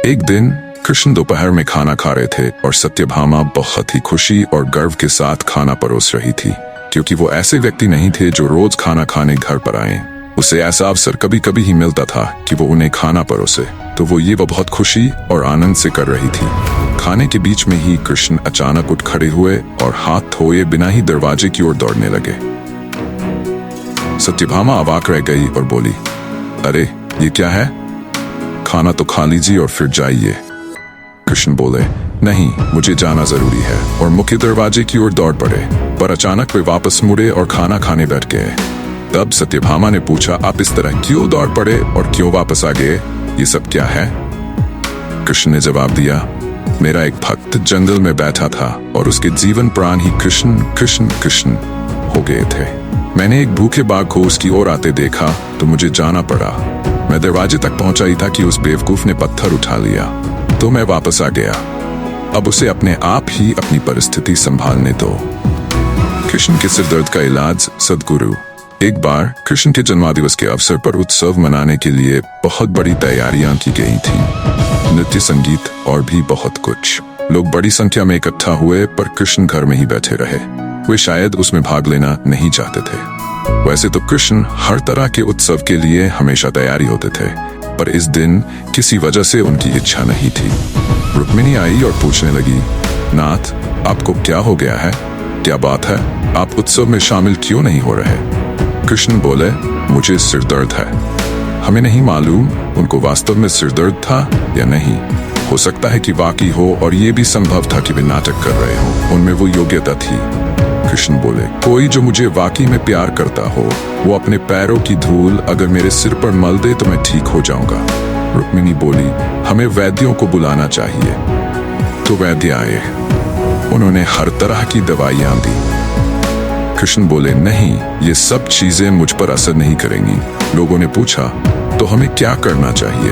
एक दिन कृष्ण दोपहर में खाना खा रहे थे और सत्यभामा बहुत ही खुशी और गर्व के साथ खाना परोस रही थी, क्योंकि वो ऐसे व्यक्ति नहीं थे जो रोज खाना खाने घर पर आए। उसे ऐसा अवसर कभी कभी ही मिलता था कि वो उन्हें खाना परोसे, तो वो ये बहुत खुशी और आनंद से कर रही थी। खाने के बीच में ही कृष्ण अचानक उठ खड़े हुए और हाथ धोए बिना ही दरवाजे की ओर दौड़ने लगे। सत्यभामा अवाक रह गई और बोली, अरे ये क्या है? खाना तो खा लीजिए और फिर जाइए। कृष्ण बोले, नहीं, मुझे जाना जरूरी है, और मुख्य दरवाजे की ओर दौड़ पड़े। पर अचानक वे वापस मुड़े और खाना खाने बैठ गए। तब सत्यभामा ने पूछा, आप इस तरह क्यों दौड़ पड़े और क्यों वापस आ गए? ये सब क्या है? कृष्ण ने जवाब दिया, मेरा एक भक्त जंगल में बैठा था और उसके जीवन प्राण ही कृष्ण कृष्ण कृष्ण हो गए थे। मैंने एक भूखे बाघ को उसकी ओर आते देखा तो मुझे जाना पड़ा। मैं दरवाजे तक पहुंचा ही था कि उस बेवकूफ ने पत्थर उठा लिया, तो मैं वापस आ गया। अब उसे अपने आप ही अपनी परिस्थिति संभालने दो। कृष्ण के सिर दर्द का इलाज। सद्गुरु। एक बार कृष्ण के जन्मदिवस के अवसर पर उत्सव मनाने के लिए बहुत बड़ी तैयारियां की गई थी। नृत्य, संगीत और भी बहुत कुछ। लोग बड़ी संख्या में इकट्ठा हुए, पर कृष्ण घर में ही बैठे रहे। वे शायद उसमें भाग लेना नहीं चाहते थे। वैसे तो कृष्ण हर तरह के उत्सव के लिए हमेशा तैयारी होते थे, पर इस दिन किसी वजह से उनकी इच्छा नहीं थी। रुक्मिणी आई और पूछने लगी, नाथ, आपको क्या हो गया है? क्या बात है? आप उत्सव में शामिल क्यों नहीं हो रहे? कृष्ण बोले, मुझे सिर दर्द है। हमें नहीं मालूम उनको वास्तव में सिर दर्द था या नहीं। हो सकता है कि वाकई हो, और ये भी संभव था कि वे नाटक कर रहे हो। उनमें वो योग्यता थी। कृष्ण बोले, कोई जो मुझे वाकई में प्यार करता हो, वो अपने पैरों की धूल अगर मेरे सिर पर मल दे तो मैं ठीक हो जाऊंगा। रुक्मिणी बोली, हमें वैद्यों को बुलाना चाहिए। तो वैद्य आए। उन्होंने हर तरह की दवाइयां दी। कृष्ण बोले, नहीं, ये सब चीजें मुझ पर असर नहीं करेंगी। लोगों ने पूछा, तो हमें क्या करना चाहिए?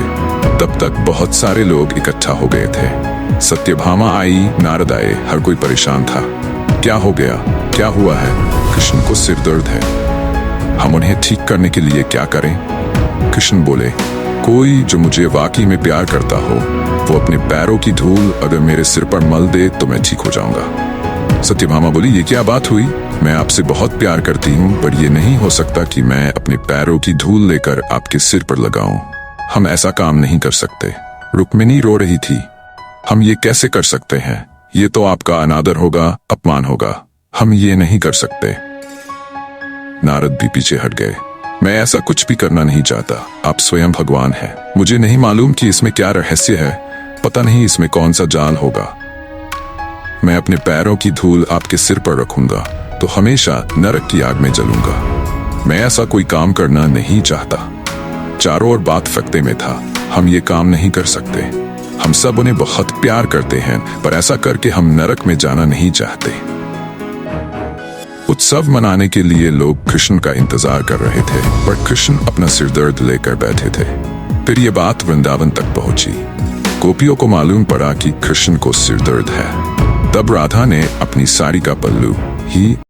तब तक बहुत सारे लोग इकट्ठा हो गए थे। सत्यभामा आई, नारद आए, हर कोई परेशान था। क्या हो गया? क्या हुआ है? कृष्ण को सिर दर्द है। हम उन्हें ठीक करने के लिए क्या करें? कृष्ण बोले, कोई जो मुझे वाकई में प्यार करता हो, वो अपने पैरों की धूल अगर मेरे सिर पर मल दे तो मैं ठीक हो जाऊंगा। सत्यभामा बोली, ये क्या बात हुई? मैं आपसे बहुत प्यार करती हूँ, पर यह नहीं हो सकता कि मैं अपने पैरों की धूल लेकर आपके सिर पर लगाऊं। हम ऐसा काम नहीं कर सकते। रुक्मिणी रो रही थी। हम ये कैसे कर सकते हैं? ये तो आपका अनादर होगा, अपमान होगा। हम ये नहीं कर सकते। नारद भी पीछे हट गए। मैं ऐसा कुछ भी करना नहीं चाहता। आप स्वयं भगवान हैं। मुझे नहीं मालूम कि इसमें क्या रहस्य है। पता नहीं इसमें कौन सा जाल होगा। मैं अपने पैरों की धूल आपके सिर पर रखूंगा तो हमेशा नरक की आग में जलूंगा। मैं ऐसा कोई काम करना नहीं चाहता। चारों ओर बात फकते में था। हम ये काम नहीं कर सकते। हम सब उन्हें बहुत प्यार करते हैं, पर ऐसा करके हम नरक में जाना नहीं चाहते। उत्सव मनाने के लिए लोग कृष्ण का इंतजार कर रहे थे, पर कृष्ण अपना सिर दर्द लेकर बैठे थे। फिर ये बात वृंदावन तक पहुंची। गोपियों को मालूम पड़ा कि कृष्ण को सिर दर्द है। तब राधा ने अपनी साड़ी का पल्लू ही